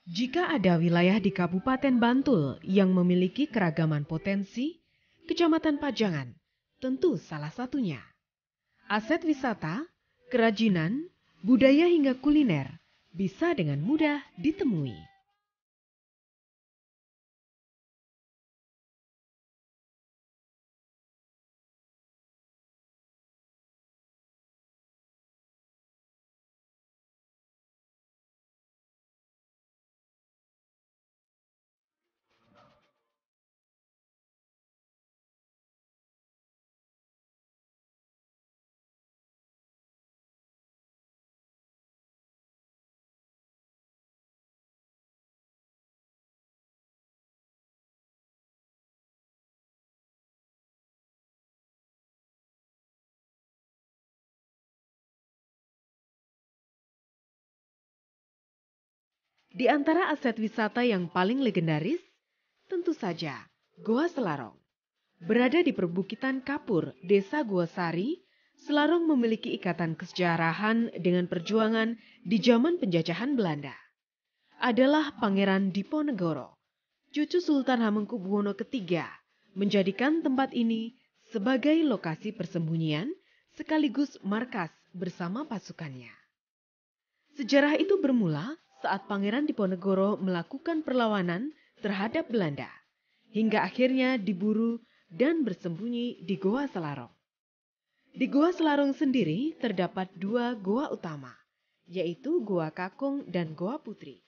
Jika ada wilayah di Kabupaten Bantul yang memiliki keragaman potensi, Kecamatan Pajangan tentu salah satunya. Aset wisata, kerajinan, budaya hingga kuliner bisa dengan mudah ditemui. Di antara aset wisata yang paling legendaris, tentu saja Goa Selarong. Berada di perbukitan Kapur, Desa Gua Sari, Selarong memiliki ikatan kesejarahan dengan perjuangan di zaman penjajahan Belanda. Adalah Pangeran Diponegoro, cucu Sultan Hamengkubuwono III, menjadikan tempat ini sebagai lokasi persembunyian sekaligus markas bersama pasukannya. Sejarah itu bermula saat Pangeran Diponegoro melakukan perlawanan terhadap Belanda, hingga akhirnya diburu dan bersembunyi di Goa Selarong. Di Goa Selarong sendiri terdapat dua goa utama, yaitu Goa Kakung dan Goa Putri.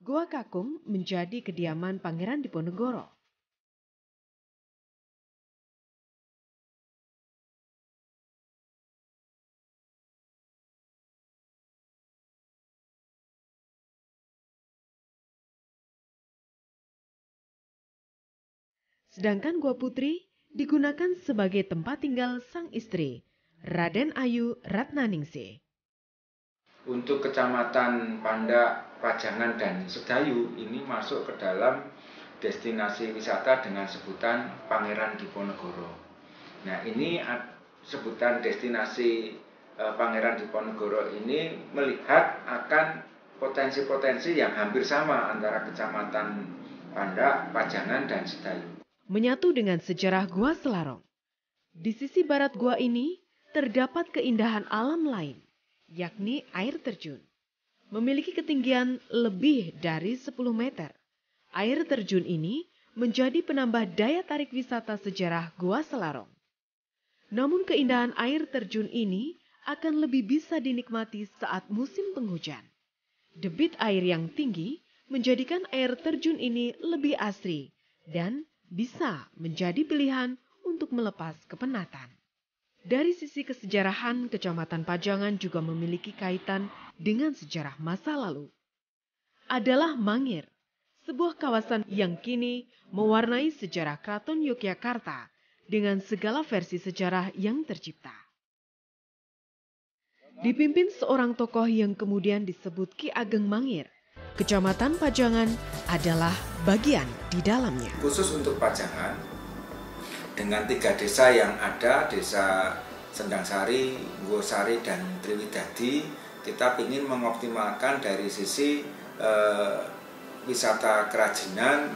Goa Kakung menjadi kediaman Pangeran Diponegoro. Sedangkan Goa Putri digunakan sebagai tempat tinggal sang istri, Raden Ayu Ratnaningsih. Untuk Kecamatan Pandak, Pajangan, dan Sedayu ini masuk ke dalam destinasi wisata dengan sebutan Pangeran Diponegoro. Nah, ini sebutan destinasi Pangeran Diponegoro ini melihat akan potensi-potensi yang hampir sama antara Kecamatan Pandak, Pajangan, dan Sedayu. Menyatu dengan sejarah Gua Selarong. Di sisi barat gua ini terdapat keindahan alam lain, yakni air terjun. Memiliki ketinggian lebih dari 10 meter. Air terjun ini menjadi penambah daya tarik wisata sejarah Gua Selarong. Namun keindahan air terjun ini akan lebih bisa dinikmati saat musim penghujan. Debit air yang tinggi menjadikan air terjun ini lebih asri dan bisa menjadi pilihan untuk melepas kepenatan. Dari sisi kesejarahan, Kecamatan Pajangan juga memiliki kaitan dengan sejarah masa lalu. Adalah Mangir, sebuah kawasan yang kini mewarnai sejarah Keraton Yogyakarta dengan segala versi sejarah yang tercipta. Dipimpin seorang tokoh yang kemudian disebut Ki Ageng Mangir, Kecamatan Pajangan adalah bagian di dalamnya. Khusus untuk Pajangan, dengan 3 desa yang ada, Desa Sendangsari, Nggosari, dan Triwidadi, kita ingin mengoptimalkan dari sisi wisata kerajinan,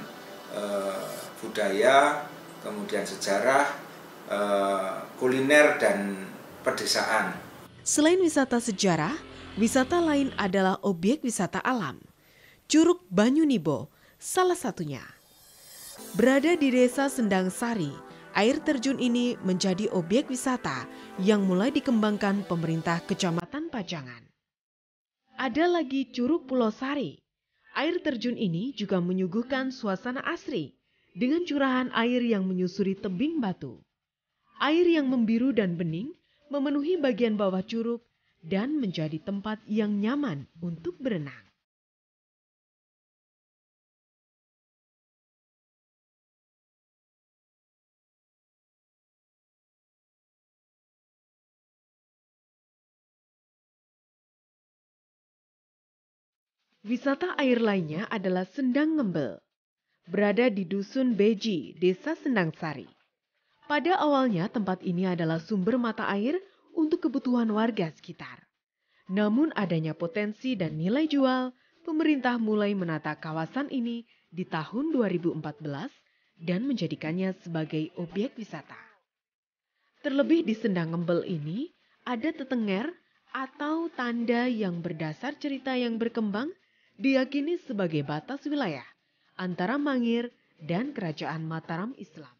budaya, kemudian sejarah, kuliner, dan pedesaan. Selain wisata sejarah, wisata lain adalah objek wisata alam. Curug Banyunibo salah satunya. Berada di Desa Sendangsari, air terjun ini menjadi objek wisata yang mulai dikembangkan pemerintah Kecamatan Pajangan. Ada lagi Curug Pulau Sari. Air terjun ini juga menyuguhkan suasana asri dengan curahan air yang menyusuri tebing batu. Air yang membiru dan bening memenuhi bagian bawah curug dan menjadi tempat yang nyaman untuk berenang. Wisata air lainnya adalah Sendang Ngembel, berada di Dusun Beji, Desa Sendangsari. Pada awalnya tempat ini adalah sumber mata air untuk kebutuhan warga sekitar. Namun adanya potensi dan nilai jual, pemerintah mulai menata kawasan ini di tahun 2014 dan menjadikannya sebagai objek wisata. Terlebih di Sendang Ngembel ini, ada tetenger atau tanda yang berdasar cerita yang berkembang diyakini sebagai batas wilayah antara Mangir dan Kerajaan Mataram Islam.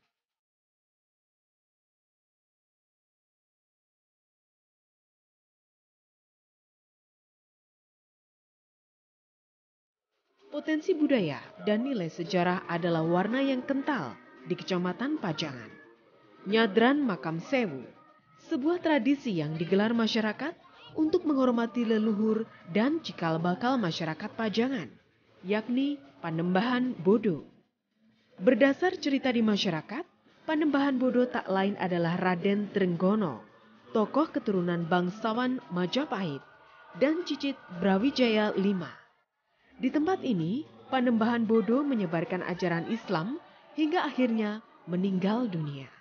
Potensi budaya dan nilai sejarah adalah warna yang kental di Kecamatan Pajangan. Nyadran Makam Sewu, sebuah tradisi yang digelar masyarakat untuk menghormati leluhur dan cikal bakal masyarakat Pajangan, yakni Panembahan Bodo. Berdasar cerita di masyarakat, Panembahan Bodo tak lain adalah Raden Trenggono, tokoh keturunan bangsawan Majapahit dan Cicit Brawijaya V. Di tempat ini, Panembahan Bodo menyebarkan ajaran Islam hingga akhirnya meninggal dunia.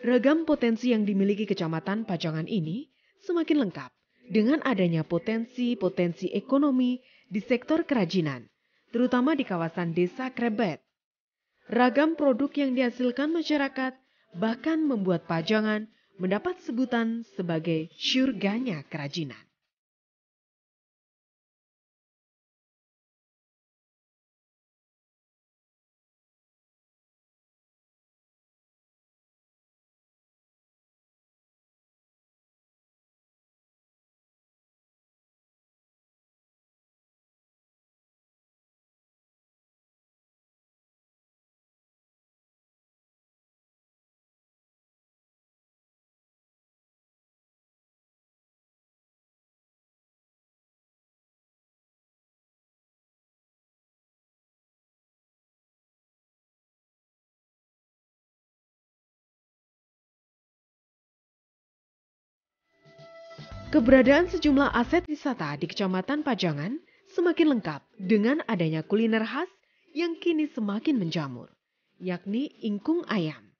Ragam potensi yang dimiliki Kecamatan Pajangan ini semakin lengkap dengan adanya potensi-potensi ekonomi di sektor kerajinan, terutama di kawasan Desa Krebet. Ragam produk yang dihasilkan masyarakat bahkan membuat Pajangan mendapat sebutan sebagai syurganya kerajinan. Keberadaan sejumlah aset wisata di Kecamatan Pajangan semakin lengkap dengan adanya kuliner khas yang kini semakin menjamur, yakni ingkung ayam.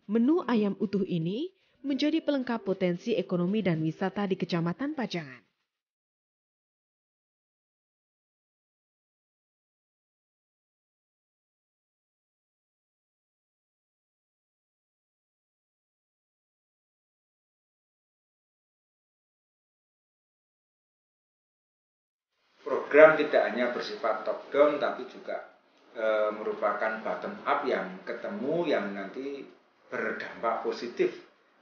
Menu ayam utuh ini menjadi pelengkap potensi ekonomi dan wisata di Kecamatan Pajangan. Program tidak hanya bersifat top down tapi juga merupakan bottom up yang ketemu yang nanti berdampak positif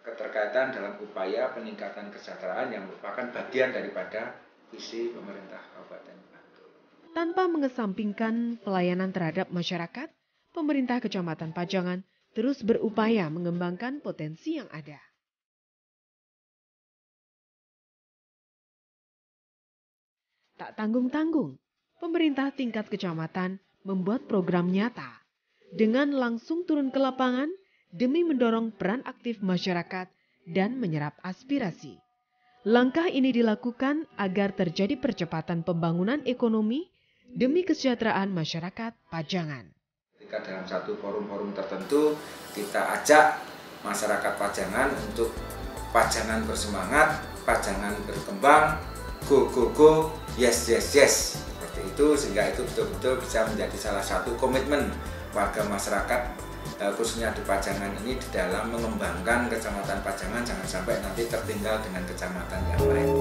keterkaitan dalam upaya peningkatan kesejahteraan yang merupakan bagian daripada visi pemerintah Kabupaten Bantul. Tanpa mengesampingkan pelayanan terhadap masyarakat, pemerintah Kecamatan Pajangan terus berupaya mengembangkan potensi yang ada. Tak tanggung-tanggung, pemerintah tingkat kecamatan membuat program nyata dengan langsung turun ke lapangan demi mendorong peran aktif masyarakat dan menyerap aspirasi. Langkah ini dilakukan agar terjadi percepatan pembangunan ekonomi demi kesejahteraan masyarakat Pajangan. Ketika dalam satu forum-forum tertentu kita ajak masyarakat Pajangan untuk Pajangan bersemangat, Pajangan berkembang, go go go, yes yes yes, seperti itu, sehingga itu betul-betul bisa menjadi salah satu komitmen warga masyarakat khususnya di Pajangan ini di dalam mengembangkan Kecamatan Pajangan jangan sampai nanti tertinggal dengan kecamatan yang lain.